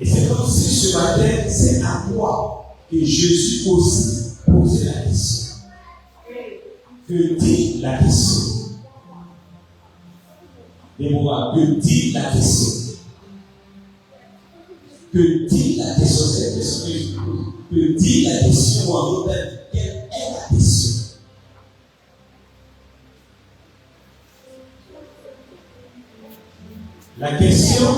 Et c'est comme si ce matin, c'est à toi que Jésus aussi posait la question. Que dit la question? Et moi, que dit la question? Que dit la question? C'est la question que je pose. Que dit la question en d'autres termes? Quelle est la question? La question,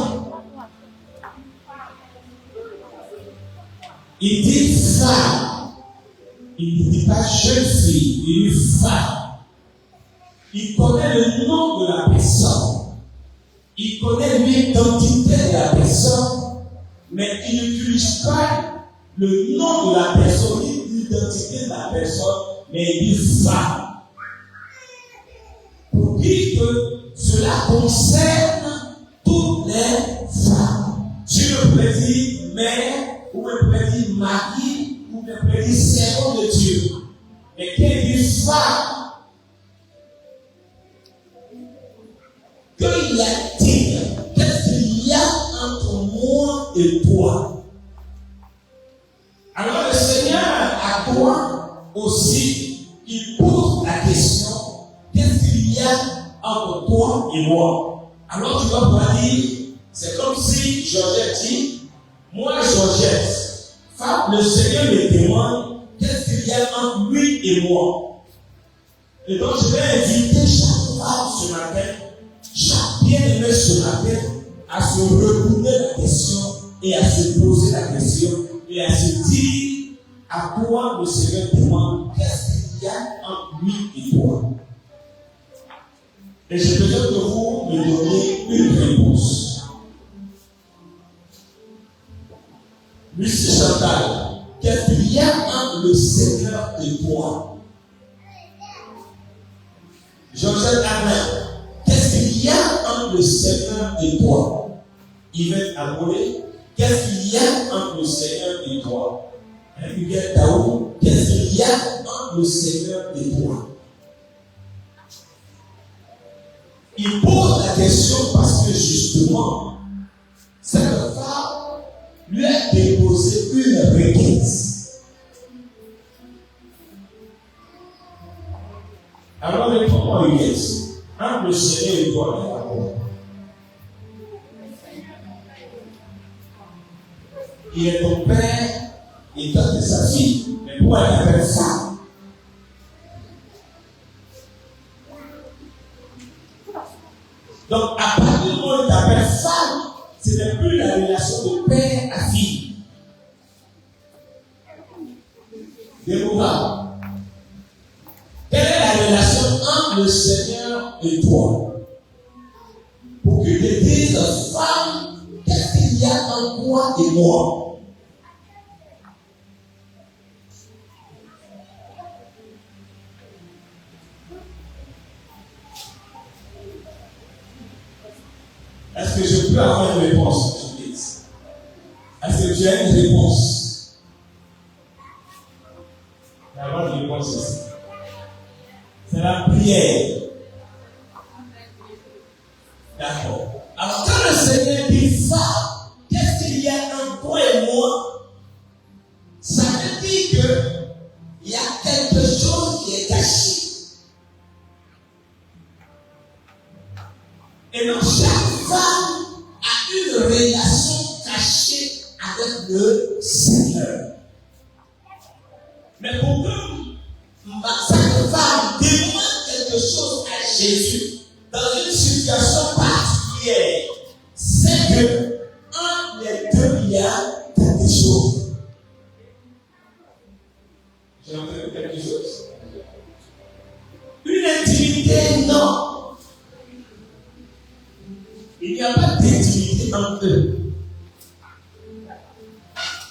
il dit femme. Il ne dit pas jeune fille, il dit femme. Il connaît le nom de la personne. Il connaît l'identité de la personne, mais il n'utilise pas le nom de la personne, l'identité de la personne, mais il dit femme. Pour dire que cela concerne toutes les femmes. Tu me prédis mère, ou me prédis mari, ou me prédis servant de Dieu. Mais quand il dit femme, que y a-t-il? Qu'est-ce qu'il y a entre moi et toi? Alors le Seigneur, à toi aussi, il pose la question, qu'est-ce qu'il y a entre toi et moi? Alors tu vas pouvoir dire, c'est comme si Georgette dit, moi Georgette, femme, le Seigneur me demande, qu'est-ce qu'il y a entre lui et moi? Et donc je vais inviter chaque femme ce matin, chaque bien-aimé ce matin, à se retourner la question et à se poser la question et à se dire à toi le Seigneur demande qu'est-ce qu'il y a entre lui et toi. Et j'ai besoin de vous me donner une réponse. Lucie Chantal, qu'est-ce qu'il y a entre le Seigneur et toi? Georgette Armel, qu'est-ce qu'il y a entre le Seigneur et toi? Yvette Amolé, qu'est-ce qu'il y a entre le Seigneur et toi? Huguette Taou, qu'est-ce qu'il y a entre le Seigneur et toi? Il pose la question parce que justement, cette femme lui a déposé une requête. Alors, réponds-moi, Huguette. Entre le Seigneur et toi, il y a quoi? Il est ton père et toi t'es sa fille. Mais pourquoi il t'appelle femme? Donc, à partir du moment où il t'appelle femme, ce n'est plus la relation de père à fille. Démouva. Quelle est la relation entre le Seigneur et toi? Pour qu'il te dise, femme, qu'est-ce qu'il y a entre toi et moi? Est-ce que je peux avoir une réponse? Est-ce que tu as une réponse? Avoir une réponse ici. C'est la prière. D'accord. Alors quand le Seigneur dit femme, qu'est-ce qu'il y a entre toi et moi? Ça veut dire qu'il y a quelque chose qui est caché. Et donc chaque femme a une relation cachée avec le Seigneur. Mais pour que cette femme demande quelque chose à Jésus dans une situation particulière, c'est que entre les deux, il y a quelque chose. J'ai entendu quelque chose? Une intimité, non. Il n'y a pas d'intimité entre eux.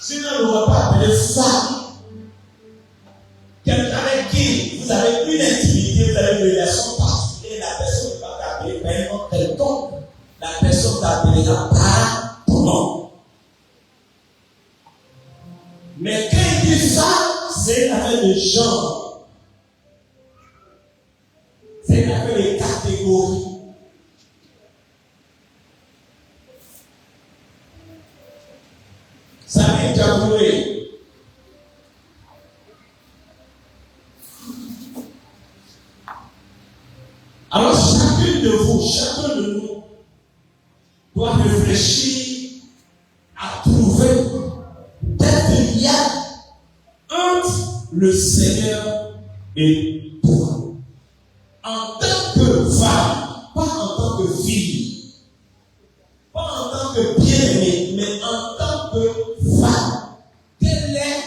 Sinon, on ne va pas appeler femme. Quelqu'un avec qui vous avez une intimité, vous avez une relation particulière, la personne ne va pas t'appeler par un nom quelconque. La personne t'appellera par ton nom. Mais quand il dit femme, c'est une affaire de genre. C'est une affaire de catégorie. dictature. Alors chacun de nous doit réfléchir à trouver quel lien entre le Seigneur et toi. En tant que femme, pas en tant que fille, pas en tant que bien-aimée, mais en tant que femme, quel est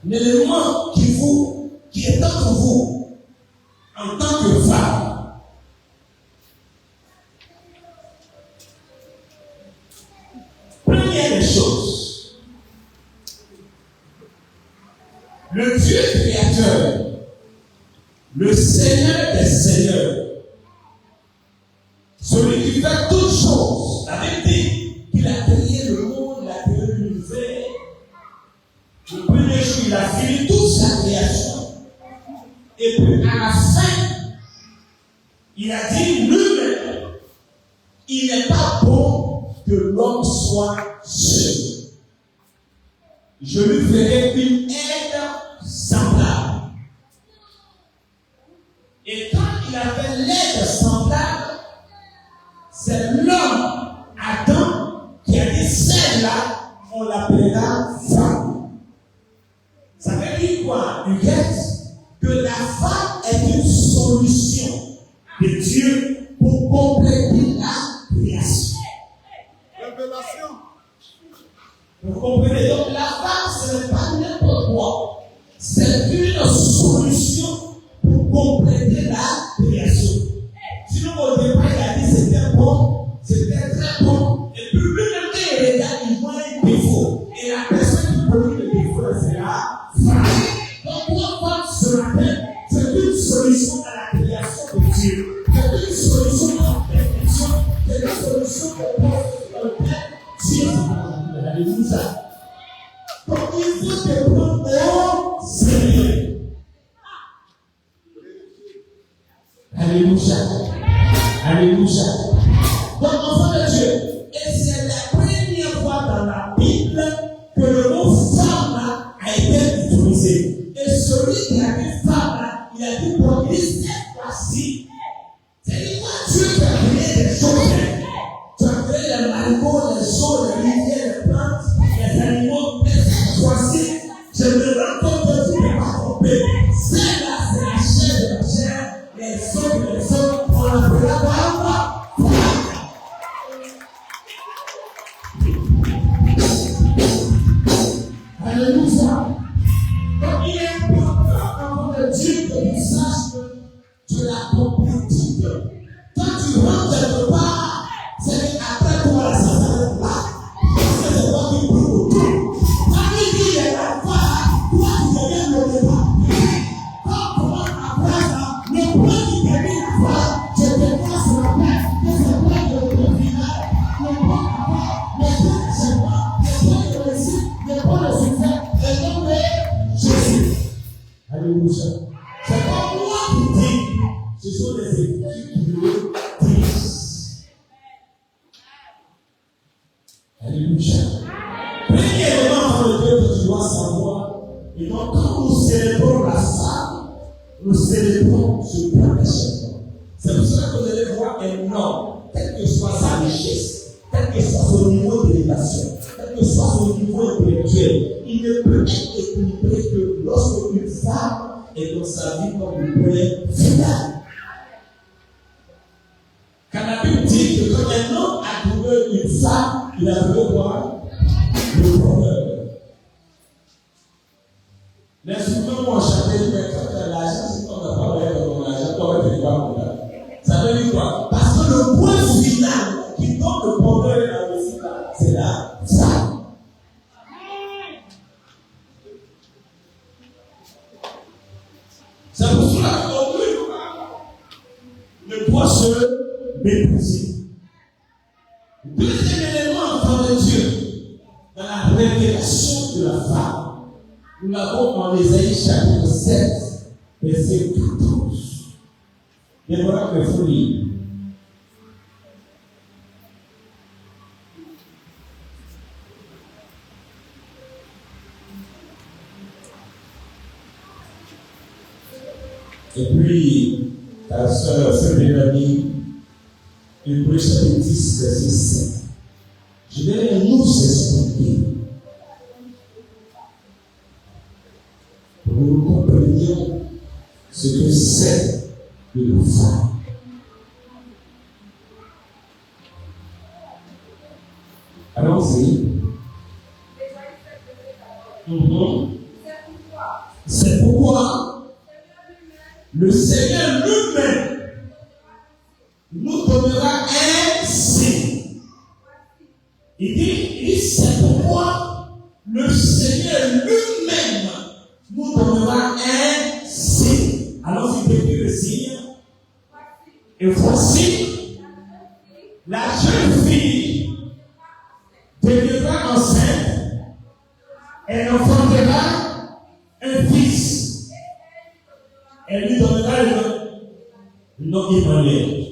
l'élément qui est entre vous en tant que femme? Première des choses, le Dieu créateur, le Seigneur des Seigneurs, celui qui fait toutes choses, la Bible dit qu'il a créé le monde, il a créé l'univers. Le premier jour, il a fini toute sa création. Et puis à la fin, il a dit lui-même, il n'est pas bon que l'homme soit seul. Je lui ferai une aide semblable. Et quand il avait l'aide semblable, c'est l'homme, Adam, qui a dit celle-là, on l'appellera femme. Ça veut dire quoi, Huguette? Que la femme est une solution de Dieu pour compléter la création. Révélation. Vous comprenez? Donc la femme, ce n'est pas n'importe quoi. C'est une solution pour compléter la création. Sinon, au départ, il a dit c'était bon, c'était très bon. Et puis lui-même, quand il regarde, il voit un défaut. Et la personne qui produit le défaut, c'est la femme. Donc, pour femme ce matin, c'est une solution à la création de Dieu. C'est une solution à la perfection. C'est une solution pour le Père Dieu. Alléluia. Donc, il faut te prendre au sérieux. Alléluia. Alléluia. Donc, enfant de Dieu, et c'est la première fois dans la Bible que le mot femme a été utilisé. Et celui qui a dit femme, il a dit pour lui cette fois-ci. C'est quoi Dieu qui a créé des choses. Tu as créé les marigots, les eaux, les rivières, les plantes, les animaux. Et cette fois-ci, je me rends compte que tu n'es pas trompé. Celle-là, c'est la chair de la chair. Les autres, on l'appellera par quoi? Alléluia. Donc il est important avant de Dieu que tu saches que tu l'as complété. Quand tu rentres quelque part, c'est après toi la s'arrête là. Parce que c'est toi qui brûle autour. Quand il dit il est là, toi tu deviens le départ. Quand après ça, le point qui termine la fois, je te vois sur la paix, que c'est toi le final, le point après, le point de chez moi, le point de réussite, le point de succès, le nom de Jésus. Alléluia. C'est pas moi qui dis, ce sont les écritures qui le disent. Alléluia. Premier élément dans lequel tu dois savoir, et donc quand nous célébrons la femme, nous célébrons ce plan d'échec. C'est pour cela que vous allez voir un homme, quelle que soit sa richesse, quel que soit son niveau d'élévation, quel que soit son niveau intellectuel, il ne peut être équilibré que lorsque une femme est dans sa vie comme le père final. Quand la Bible dit que quand un homme a trouvé une femme, il a trouvé quoi? Le bonheur. Les souverains m'ont chanté, mais quand tu as l'argent, si on n'a pas l'air de ton argent, toi, tu n'es pas content. Ça veut dire quoi? Parce que le point final qui donne le bonheur et la réussite, c'est la femme. C'est pour cela qu'on ne doit se mépriser. Deuxième élément, enfant de Dieu, dans la révélation de la femme, nous l'avons en Ésaïe chapitre 7, verset 14. Et voilà que il faut lire. Et puis, ta soeur, Mélanie, Hébreux chapitre 10, verset 5. Je vais nous expliquer pour que nous comprenions ce que c'est que le phare. Allons-y. C'est pourquoi le Seigneur lui-même nous donnera un signe. Il dit, c'est pourquoi le Seigneur lui-même nous donnera un signe. Alors il décrit le signe. Et voici, la jeune fille deviendra enceinte, elle enfantera un fils. Elle lui donnera le nom Emmanuel.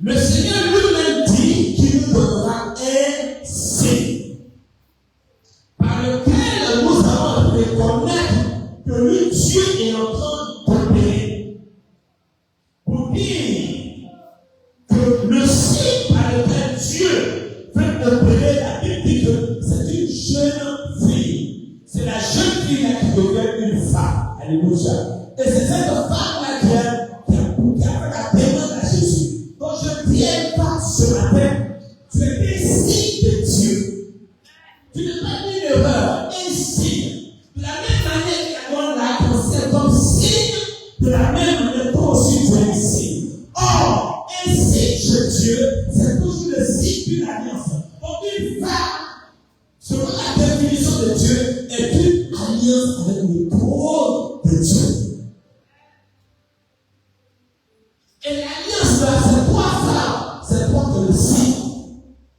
Le Seigneur lui-même dit qu'il nous donnera un signe par lequel nous allons reconnaître que le Dieu est en train d'opérer. Pour dire que le signe par lequel Dieu veut opérer, la Bible dit que c'est une jeune fille. C'est la jeune fille là qui devient une femme. Alléluia. Et c'est cette femme-là qui a fait la demande à Jésus. Donc je ne viens pas ce matin, tu es des signes de Dieu. Tu n'es pas une erreur, un signe. De la même manière qu'on l'a considéré comme signe, de la même manière toi aussi tu es un signe. Or, un signe de Dieu, c'est toujours le signe d'une alliance. Donc une femme, selon la définition de Dieu, est une alliance avec le trône de Dieu. Et l'alliance là, c'est toi ça, c'est toi que le signe.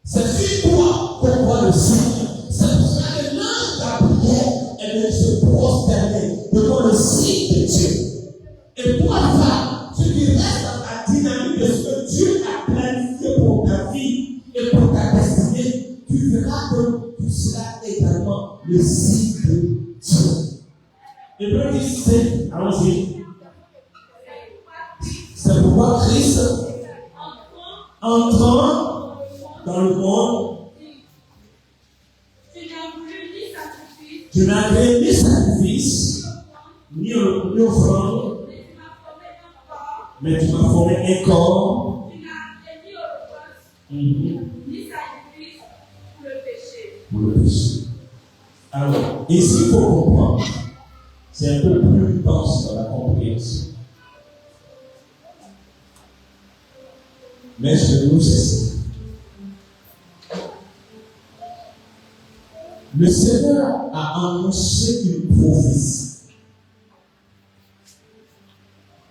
C'est sur toi qu'on voit le signe. C'est pour ça que l'ange Gabriel, elle se prosternait devant le signe de Dieu. Et toi, femme, tu qui restes dans ta dynamique de ce que Dieu a planifié pour ta vie et pour ta destinée, tu verras que tu seras également le signe de Dieu. Hébreux 17, allons-y. C'est pourquoi Christ, entrant dans le monde, tu n'avais ni sacrifice, ni offrande, mais tu m'as formé un corps. Ni sacrifice pour le péché. Alors, ici, il faut comprendre, c'est un peu plus dense dans la compréhension. Mais je nous explique. Le Seigneur a annoncé une prophétie.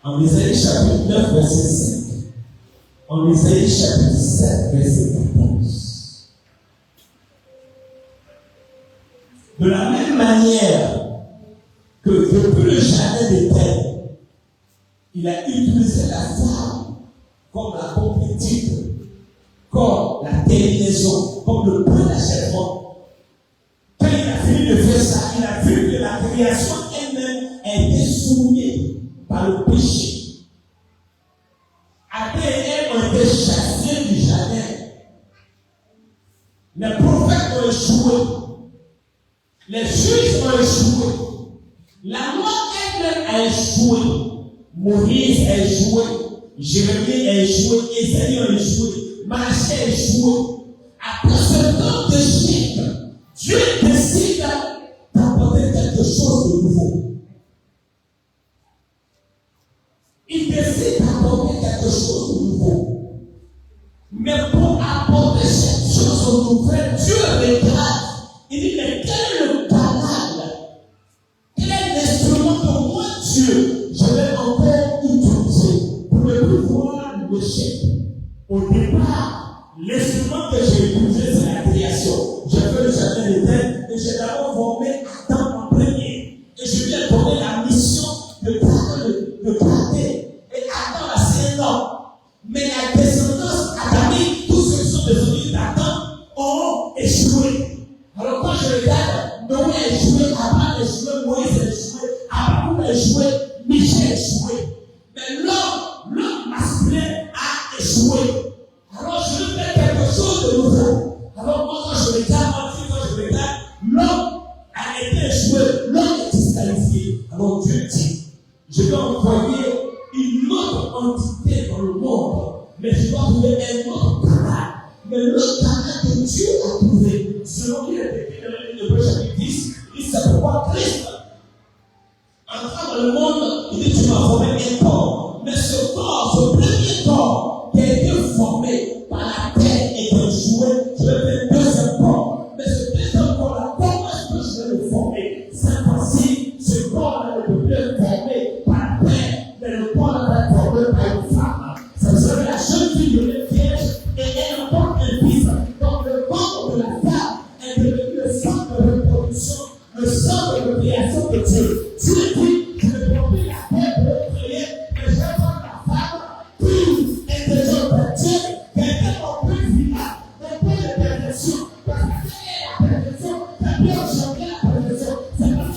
En Isaïe chapitre 9, verset 5. En Isaïe chapitre 7, verset 14. De la même manière que depuis le jardin d'Éden, il a utilisé la femme comme la complétude, comme la terminaison, comme le point d'achèvement. Quand il a fini de faire ça, il a vu que la création elle-même a été souillée par le péché. Adam et Ève ont été chassés du jardin. Les prophètes ont échoué. Les juges ont échoué. La loi elle-même a échoué. Moïse a échoué. Jérémie a échoué, Ésaïe a échoué, Malachie a échoué. Après ce temps d'échec, Dieu décide d'apporter quelque chose de nouveau. Il décide d'apporter quelque chose de nouveau. Mais pour apporter cette chose nouvelle, Dieu regarde. Il dit, mais quel est le canal? Quel est l'instrument que moi, Dieu, je vais encore utiliser? Pour ne plus voir l'échec. Au départ, l'instrument que j'ai utilisé, c'est la création. J'ai fait le jardin d'Éden et j'ai d'abord formé Adam en premier. Et je lui ai donné la mission de garder. Et Adam a c'est un homme. Mais la descendance adamique, tous ceux qui sont descendus d'Adam ont échoué. Alors quand je regarde, Noé a échoué, Abraham a échoué, Moïse a échoué, Abraham a échoué, Michel a échoué. échoué. Alors je veux faire quelque chose de nouveau. Alors moi, quand je regarde, l'homme a été échoué, l'homme est disqualifié. Alors Dieu dit, je vais envoyer une autre entité dans le monde, mais je dois trouver un autre canal. Mais le canal que Dieu a trouvé, selon qu'il est écrit dans l'Hébreu chapitre 10, il dit c'est pourquoi Christ entrant dans le monde, il dit tu m'as formé un corps. Mais ce corps, ce premier corps qui a été formé par la terre et qui a échoué, je vais faire un deuxième corps. Mais ce deuxième corps-là, comment est-ce que je vais le former? C'est facile, ce corps-là ne peut plus être formé par la terre, mais le corps-là va être formé par une femme. Ça serait la jeune fille de la Vierge et elle porte un fils. Donc le corps de la femme est devenu le centre de reproduction, le centre de création de Dieu. Dieu dit, je vais porter la terre pour le créer, mais je vais prendre la femme plus intelligente de Dieu, quelqu'un en plus vivant, un peu de perfection, parce qu'elle est la perfection, ça peut engendrer la perfection, c'est parce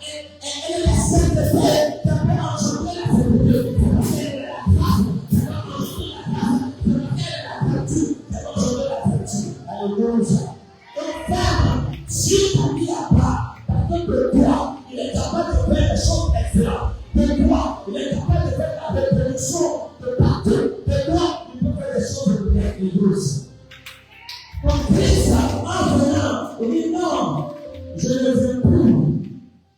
qu'elle est la sainteté, ça peut engendrer la sainteté, c'est parce qu'elle est la grâce, ça peut engendrer la grâce, c'est parce qu'elle est la vertu, ça peut engendrer la vertu. Alléluia. Donc, femme, Dieu t'a mis à part, parce que de toi, il est capable de faire des choses excellentes. De toi, il est capable de faire la reproduction de partout. De toi, il peut faire des choses merveilleuses. Donc, Christ, en venant, il dit non, je ne veux plus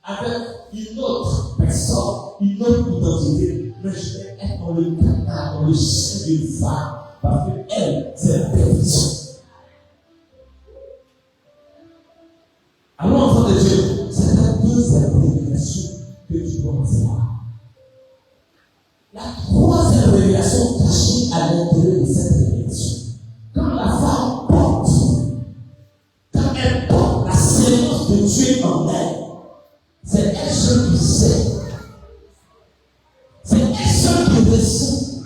avec une autre personne, une autre identité, mais je vais être dans le canal, dans le sein d'une femme, parce qu'elle, c'est la perfection. Alors, enfant de Dieu, c'est la deuxième révélation que tu dois recevoir. La troisième révélation cachée à l'intérieur de cette révélation. Quand la femme porte, quand elle porte la sémence de Dieu en elle, c'est elle seule qui sait. C'est elle seule qui ressent.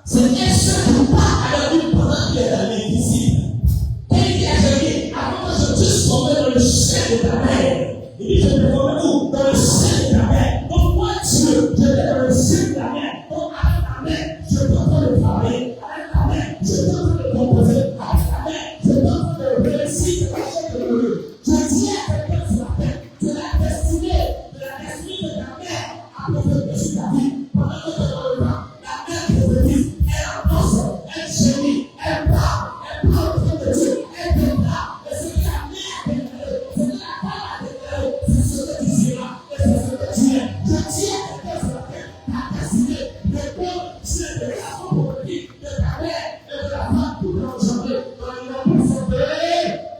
C'est elle seule qui part avec une pendant qui est dans l'invisible. Elle dit à Jésus, avant que je puisse tomber dans le sein de ta mère, il dit, je te formais où? Dans le sein de ta mère. Donc moi, Dieu, je vais dans le sein de ta mère. Donc avec ta mère, je peux en train de travailler. Avec ta mère, je peux en train de composer. Avec ta mère, je peux en train de réussir. Je dis à quelqu'un sur la terre, de la destinée de ta mère à prophétiser sur ta vie. Pendant que tu es dans le temps, la mère prophétise, elle annonce, elle gémit, elle parle le nom de Dieu, elle déclare, et ce que la mère a déclaré, ce que la femme a déclaré, c'est ce que tu diras, et c'est ce que tu es. Je dis à quelqu'un sur la terre, ta destinée répond sur les déclarations prophétiques de ta mère et de la femme qui va engendrer dans le nom puissant de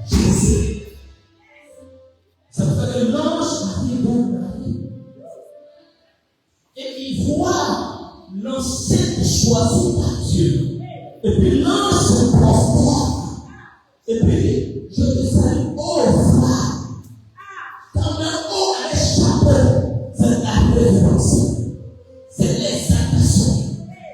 Jésus. Ça veut dire que l'ange arrive dans Marie. Et il voit l'enceinte choisie par Dieu. Et puis l'ange se prosterne. Et puis, je te salue, ô femme. Quand un haut avec chapeau, c'est la révélation. C'est l'exaltation.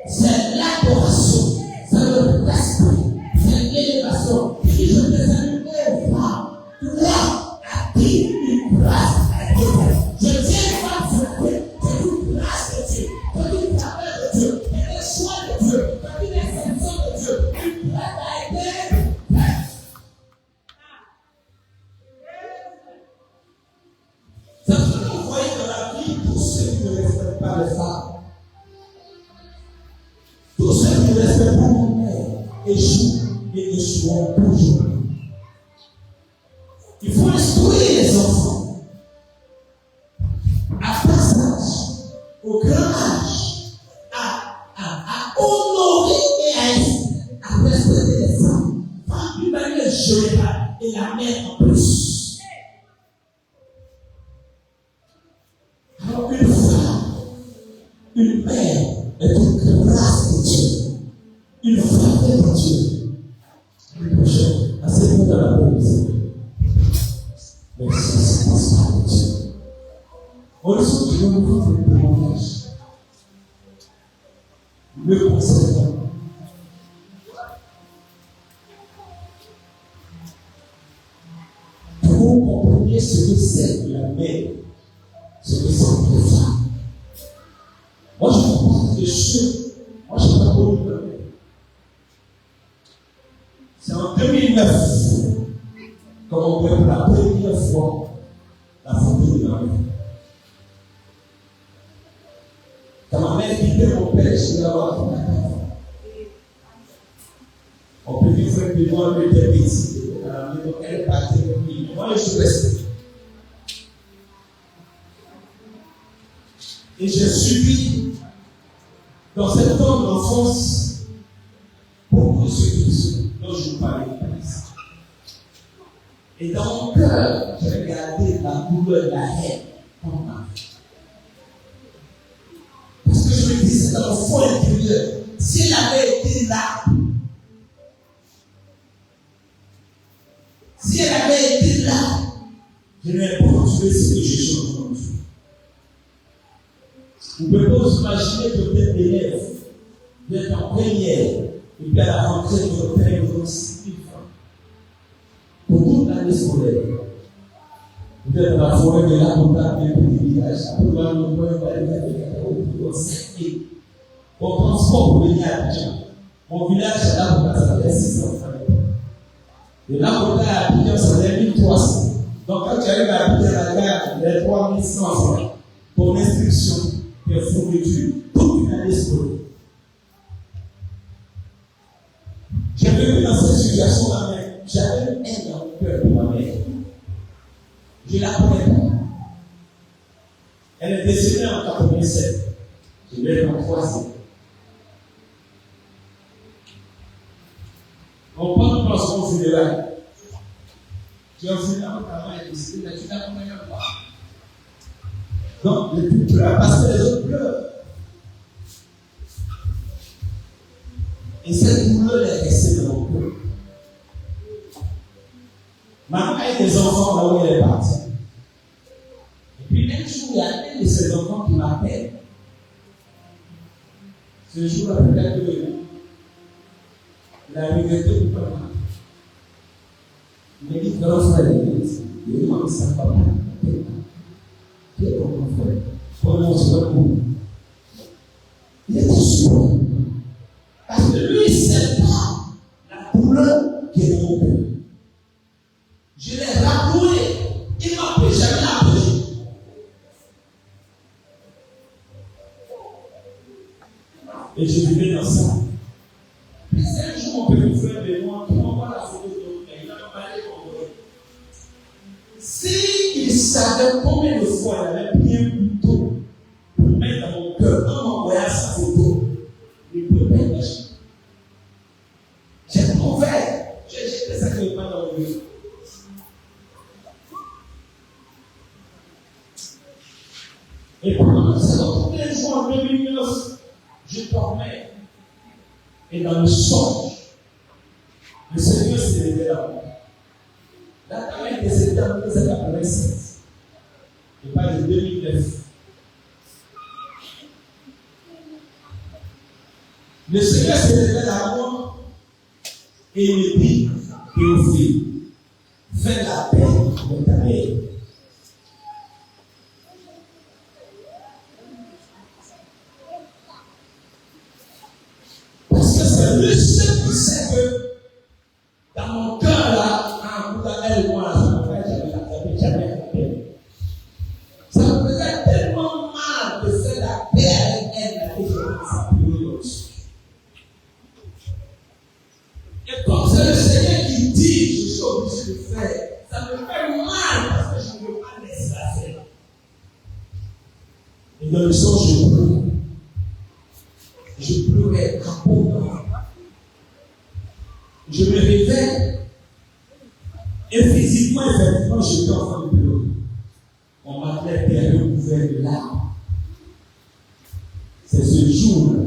C'est l'adoration. C'est le respect. C'est l'élévation. Et puis, je te salue, ô femme. Toi, à qui une grâce a été faite. Je tiens une femme sur la tête. C'est une grâce de Dieu. C'est une faveur de Dieu. C'est le choix de Dieu. C'est une exception de Dieu. Une grâce a été faite. C'est ce que vous voyez dans la vie, tous ceux qui ne respectent pas les femmes. Tous ceux qui ne respectent pas la mère échouent et échoueront toujours. Il faut instruire les enfants à bas âge, au grand âge, à honorer et à respecter les femmes. Femmes d'une manière générale et la mère en plus. Alors une femme, une mère est une grâce de Dieu, une faveur de Dieu. Le prochain, assez dans la police. Merci, c'est pas de Dieu. Aussi, je vais vous faire un témoignage. Le concernant. Pour vous compreniez ce que c'est la mère, ce que c'est la femme. Moi, je comprends que je suis. Moi, je ne sais pas comment C'est en 2009 qu'on voit pour la première fois la photo de ma mère. Quand ma mère quittait mon père, je devais avoir 34 ans. On peut vivre un peu moins de petit. Elle est partie avec lui. Moi, je suis resté. Et j'ai subi dans cette temps d'enfance beaucoup de choses dont je vous parlais. Et dans mon cœur, j'ai gardé la douleur de la haine comme ma vie. Parce que je me disais dans mon fond intérieur, s'il avait été là, si elle avait été là, je n'aurais pas trouvé ce que je suis aujourd'hui. Vous ne pouvez pas vous imaginer que vous êtes élève, vous êtes en première, et puis à la rentrée, votre père vous donne 6 000 francs. Pour toute l'année scolaire. Vous êtes dans la forêt de la montagne, un petit village, à pouvoir nous voir, pour 7 000. Au transport pour venir à Abidjan. Mon village, c'est là pour ça fait 600 francs. Et là, pour aller à Abidjan, ça fait 1300. Donc, quand tu arrives à Abidjan, la gare, il y a 3100 francs pour l'inscription. Et fourniture, toute une année scolaire. J'ai vécu dans cette situation ma mère. J'avais une haine dans mon cœur pour ma mère. Je la connais pas. Elle est décédée en 87. Je l'ai croisée. On prend pour son funérail. Tu as vu là, maman est décédée, mais tu l'as accompagné pas. Donc, les plus pleurent parce que les autres pleurent. Et cette douleur est restée dans mon cœur. Maman a des enfants là où elle est partie. Et puis un jour, il y a un de ces enfants qui m'appelle. Ce jour-là, peut-être qu'il a regretté pour papa. Il m'a dit, grand frère, il m'a dit, ça papa. Qui est ton frère? Comment on se retrouve? Il était sûr. Parce que lui, il ne sait pas la douleur qui est dans mon cœur. Je l'ai rappelé. Il m'a appelé, jamais appelé. Et je vivais dans ça. Puis un jour, mon petit frère de moi, qui m'envoie la photo de l'autre, il a parlé pour moi. S'il savait combien de fois il avait pris un couteau pour mettre dans mon cœur en m'envoyant sa photo, il ne pouvait pas imaginer. J'ai trouvé, j'ai jeté ça quelque part dans le mur. Et pendant que ça, tous les jours en 2009, je dormais. Et dans le songe, le Seigneur s'est révélé à moi. La dame est décédée en 1987. Je parle de 2009. Le Seigneur s'est révélé à moi et il me dit, Théophile, fais la paix avec ta mère. Parce que c'est lui seul qui sait que dans mon cœur là, en bout elle et moi, ça me fait jamais la paix. Ça me faisait tellement mal de faire la paix avec elle que je ne sais plus l'autre. Et comme c'est le Seigneur qui dit, je suis obligé de faire, ça me fait mal parce que je ne veux pas laisser la faire. Et dans le sens, je pleurais. Je pleurais à peau. Je me réveille. Et physiquement, effectivement, j'étais en train de pleurer. On m'appelait période couvert de larmes. C'est ce jour-là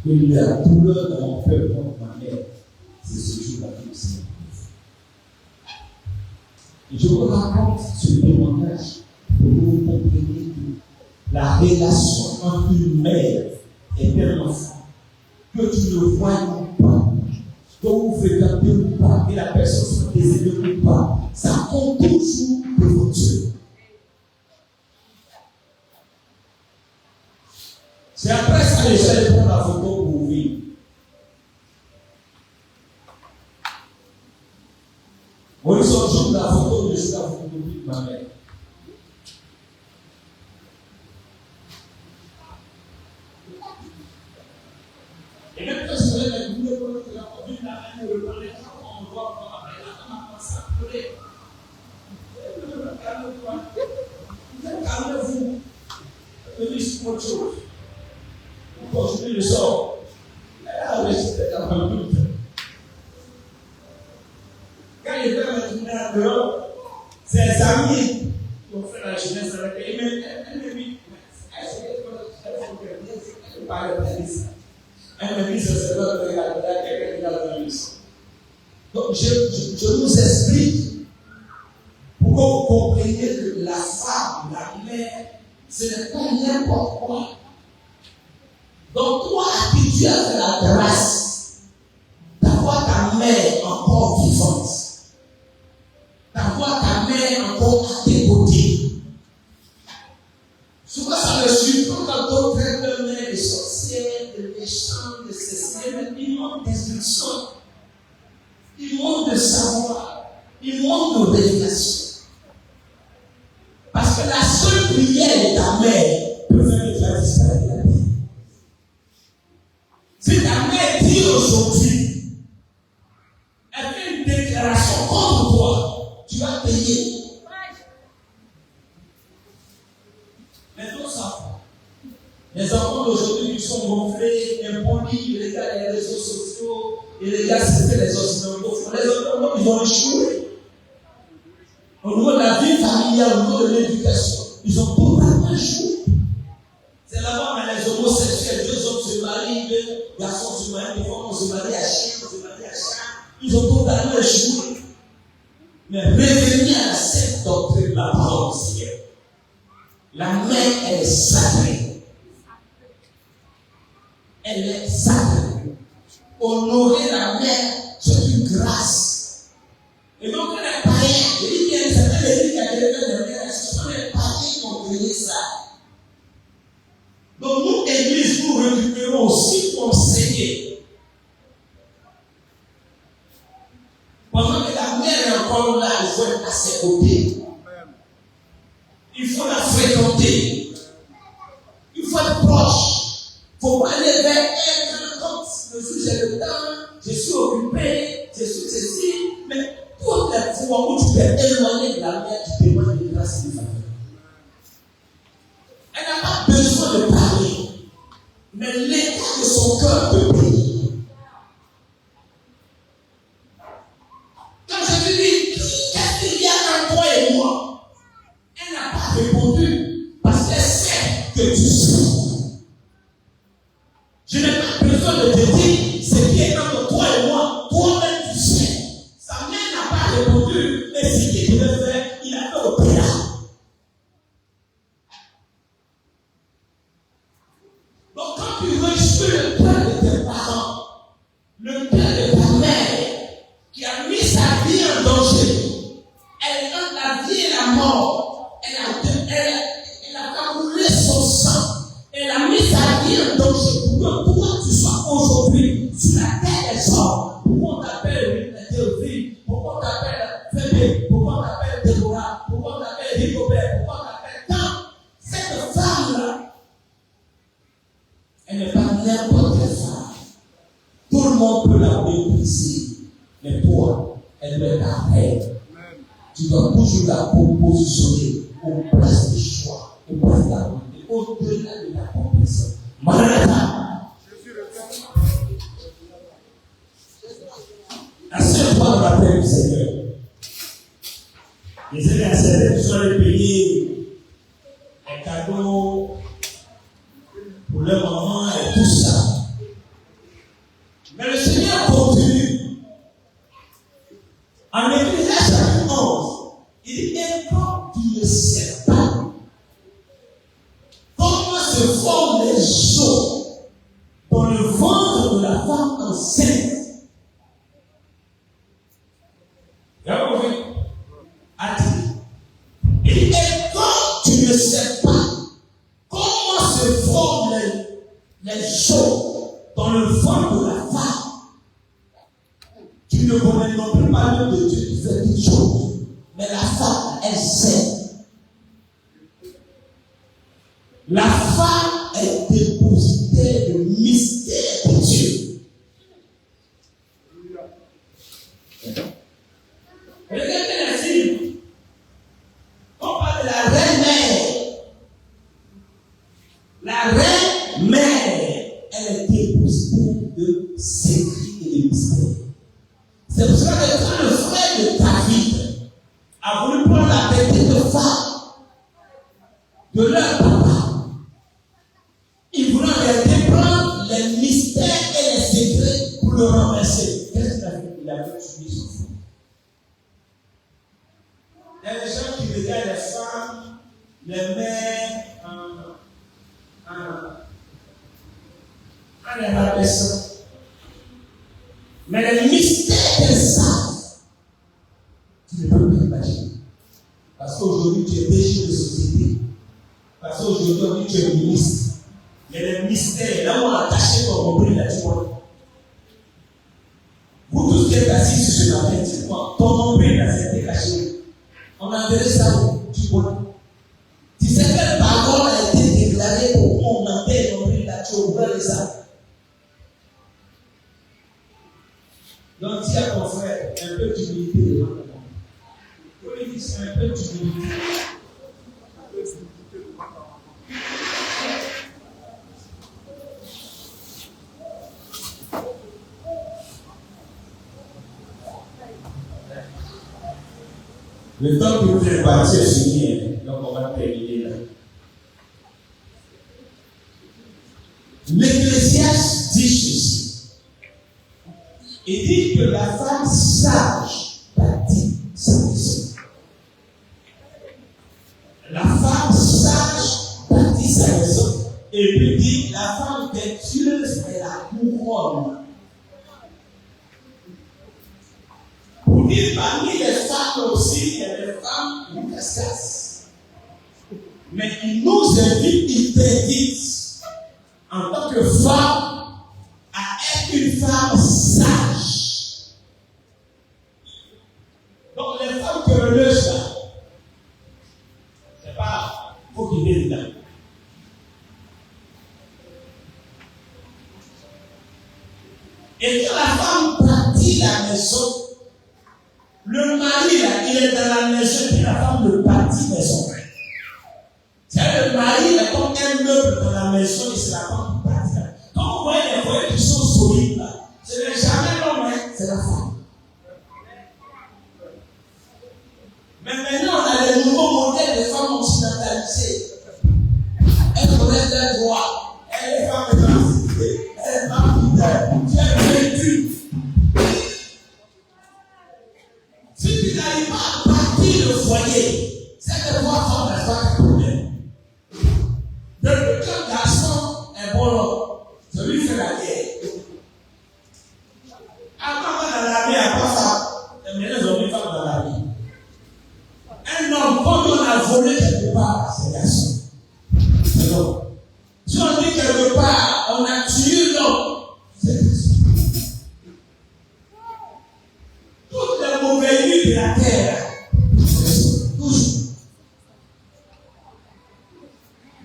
que la douleur dans mon cœur contre ma mère, c'est ce jour-là que le Seigneur m'a fait. Et je vous raconte ce témoignage pour que vous compreniez que la relation entre une mère et un enfant, que tu ne vois pas, que vous fréquentez ou pas, et la personne soit décédée ou pas, ça compte toujours pour votre Dieu. C'est après ça que j'ai pris la photo pour vivre. ma mère. Et même quand je voulais la boule, quand la produit la main, le parler, on voit après la femme a commencé à pleurer. Calmez-vous. Venez sur autre chose. Aujourd'hui, le sort. Ah oui, c'était dans le doute. Quand il était maintenant dehors, ses amis qui ont fait la jeunesse avec elle, elle me dit, elle parlait de ça. Elle me dit, c'est l'autre de quelqu'un qui a dans le sang. Donc, je vous explique pour que vous compreniez que la femme, la mère, ce n'est pas n'importe quoi. Donc, toi, à qui tu as fait la grâce d'avoir ta mère encore vivante, d'avoir ta mère encore à tes côtés. Souvent, ça me surprend quand on traite de mère de sorcière, de méchant, de ceci, mais il manque d'instruction, il manque de savoir, il manque de révélation. Parce que la seule prière de ta mère peut faire que tu vas disparaître de la vie. Si ta mère dit aujourd'hui, elle fait une déclaration contre toi, tu vas payer. Mais tout ça, les enfants d'aujourd'hui qui sont gonflés, impolis, ils regardent les réseaux sociaux, ils regardent ce que les occidentaux font. Les occidentaux, ils ont échoué. Au niveau de la vie familiale, au niveau de l'éducation, ils ont totalement échoué. C'est là-bas, mais les homosexuels, deux hommes se marient, deux garçons se marient, des femmes, on se marie à chien, on se marie à chat. Ils ont totalement échoué. Mais revenez à la sainte doctrine de la parole du Seigneur. La mère, elle est sacrée. Elle est sacrée. Honorer la mère, c'est une grâce. Et donc, les païens, je dis bien, certains disent qu'il y a quelqu'un de mère, ce sont les païens qui ont créé ça. Donc, nous, Église, nous récupérons aussi pour enseigner. Pendant que la mère est encore là, il faut être à ses côtés. Il faut la fréquenter. Il faut être proche. Il ne faut pas aller vers elle quand le jour j'ai le temps, je suis occupé, je suis ceci. Mais toutes les fois où tu t'es éloigné de la mère, tu t'éloignes de grâce de famille. Elle n'a pas besoin de parler, mais l'état de son cœur te paye. Quand je lui dis, qu'est-ce qu'il y a entre toi et moi? Elle n'a pas répondu parce qu'elle sait que tu sais. Je n'ai pas besoin de te dire ce qui est entre toi et moi. Toi-même tu sais. Sa mère n'a pas répondu, et ce qu'il devait faire, il a fait au pénal. Donc quand tu reçois le cœur de tes parents, le cœur de ta mère, qui a mis sa vie en danger, elle donne la vie et la mort, elle a camoulé son sang, elle a mis sa vie en danger pour que toi tu sois aujourd'hui sur la terre des hommes. Pourquoi on t'appelle Théophile? Pourquoi on t'appelle Phébé? Pourquoi on t'appelle Déborah? Pourquoi on t'appelle Rigobert? Pourquoi on t'appelle tant? Cette femme-là, elle n'est pas n'importe quelle femme. Tout le monde peut la mépriser. Mais toi, elle est ta reine. Tu dois toujours la positionner aux places de choix, aux places de la volonté, au-delà de la compréhension. Maranatha. La seule fois de la paix du Seigneur. Les élèves qui sont allés payer un cadeau pour leur maman et tout ça. Mais le Seigneur continue. En Ecclésiaste chapitre 11, il dit, et quand tu ne sais pas comment se forment les os dans le ventre de la femme enceinte. Et quand tu ne sais pas comment se forment les os dans le ventre de la femme, tu ne connais non plus pas le de Dieu qui fait toutes choses. Mais la femme, elle sait. La femme est dépositaire de mystère de Dieu. Regardez la fille. On parle de la reine-mère. La reine-mère, elle est dépositaire de secrets et de mystères. C'est pour cela que quand le frère de David a voulu prendre la petite femme de leur papa, il voulait en réalité prendre les mystères et les secrets pour le renverser. Qu'est-ce qu'il a fait? Il a fait tuer son frère. Il y a des gens qui regardent les femmes, les mères en les rabaissant. Mais les mystères qu'elles savent, tu ne peux pas imaginer. Parce qu'aujourd'hui, tu es déchu de société. Parce qu'aujourd'hui, tu es ministre. Mais les mystères, là où on a caché ton nombril, là, tu vois. Vous tous qui êtes assis sur ce matin, dites-moi, ton nombril, là, c'était caché. On a donné ça où tu vois. Tu sais quelle parole a été déclarée pour qu'on enterre ton nombril, là, tu ouvres les arbres. Donc, dis à ton frère, un peu d'humilité. Oui, dis un peu d'humilité. Le temps que vous êtes parti est fini, donc on va terminer là. L'Ecclésiaste dit ceci. Il dit que la femme sage bâtit sa maison. La femme sage bâtit sa maison. Et puis dit, la femme vertueuse est la couronne. Pour dire, parmi les femmes aussi, il y a des femmes qui cassent. Mais il nous invite, il t'invite, en tant que femme, à être une femme sage. Donc les femmes querelleuses là, c'est pas, il faut qu'il vienne dedans. Et quand la femme bâtit la maison, le mari là, il est dans la maison, puis la femme le bâtit maison. C'est le mari est comme un meuble dans la maison et c'est la femme qui bâtit. Quand vous voyez les foyers qui sont solides là, ce n'est jamais l'homme, c'est la femme. Mais maintenant, on a les nouveaux modèles de femmes occidentalisées. Elles connaissent leurs droits. Elles sont femmes émancipées. Elles sont femmes fidèles. Tu es vêtue. Si tu n'arrives pas à bâtir le foyer, c'est que toi, femme n'est pas un problème. Depuis qu'un garçon est bon homme, celui fait la guerre. Avant dans la vie, à part ça, mais les hommes femmes dans la vie. Un homme, quand on a volé quelque part, c'est garçon. C'est l'homme. Si on dit quelque part, on a tué l'homme, c'est garçon. Toutes les mauvaises nuits de la terre, c'est toujours.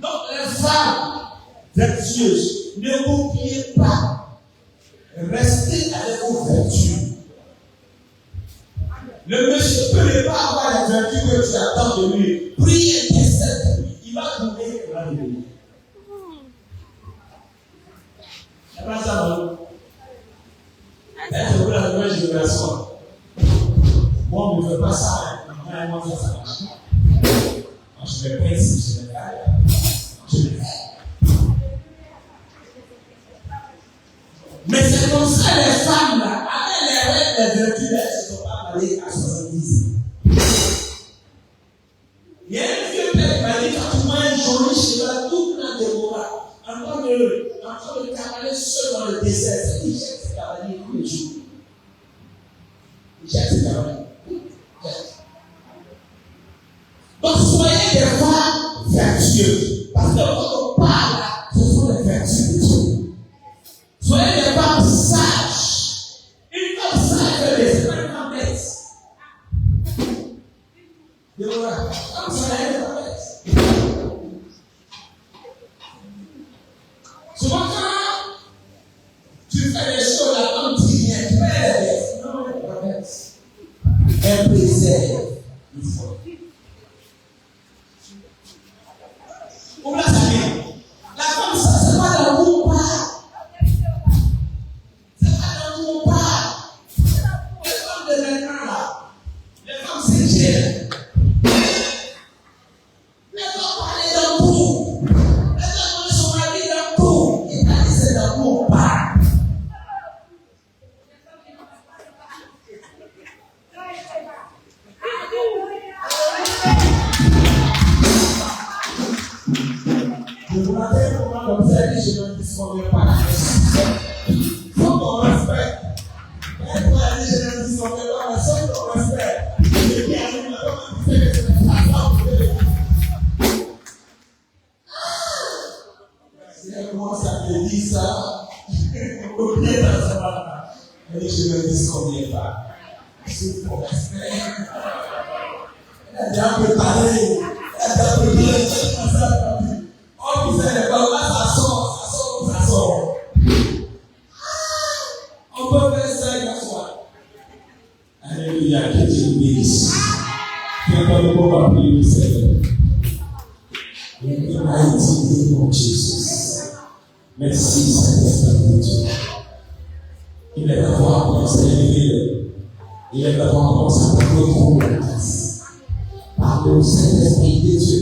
Donc les femmes vertueuses, ne n'oubliez pas, restez avec vos vertus. Le monsieur ne peut pas avoir les vertus que tu attends de lui. Priez et intercède de lui. Il va trouver qu'il va devenir. C'est pas ça, non? C'est pour la nouvelle génération. Moi, on ne fait pas ça. Moi, je fais ça. Moi, je ne fais pas ici, je ne fais pas. Je le fais. Mais c'est comme ça, les femmes, là, avec les règles, les vertus, elles ne sont pas allées à 70 ans. Il y a un vieux père qui m'a dit, quand tu vois un joli cheval tout plein de bois, en train de cavaler seul dans le désert, il jette ses cavaliers tous les jours. Il jette ses cavaliers. Donc, soyez des femmes vertueuses. Parce que quand on parle, ce sont les vertus de Dieu. Soyez des femmes sages. Une femme sage, c'est pas une femme bête. Déborah, comme ça, elle est pas bête. fois. Vous la savez, la femme, ça, c'est pas l'amour, pas. C'est pas l'amour, pas. Les femmes de maintenant, là, les femmes sincères, elles vont parler d'amour. Elles vont parler son mari d'amour. Et t'as dit c'est d'amour, pas. Je vous rappelle comment observer, je ne me disconviens pas la question. Faut qu'on respecte. Quand vous allez, je ne me disconviens pas, mais sauf qu'on respecte. Et puis, arrive là, comment tu fais que c'est ça, vous pouvez. Si elle commence à te dire ça, oubliez dans ce matin. Elle dit, je ne me disconviens pas. Sauf qu'on respecte. Elle est un peu tarée. Elle est un peu bien. Oh, vous savez, ça sort. On peut faire ça une fois. Alléluia, que Dieu nous bénisse. Que le pauvre va prier le Seigneur. In the mighty name of Jesus. Merci, Saint-Esprit de Dieu. Il est d'avoir commencé à élever. Il est d'avoir commencé à retrouver la grâce. Par le Saint-Esprit de Dieu.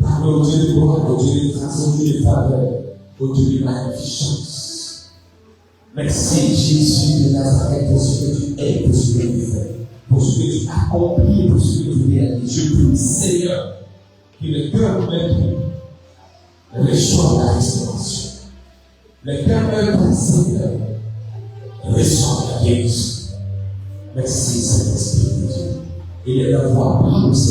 Par le Dieu de gloire, au Dieu de grâce, au Dieu de faveur, au Dieu de magnificence. Merci Jésus de Nazareth pour ce que tu es, pour ce que tu fais, pour ce que tu accomplis, pour ce que tu réalises. Je prie, Seigneur, que le cœur même reçoive la restauration. Le cœur même, Seigneur, reçoive la guérison. Merci Saint-Esprit de Dieu. Il est la voix par le Seigneur.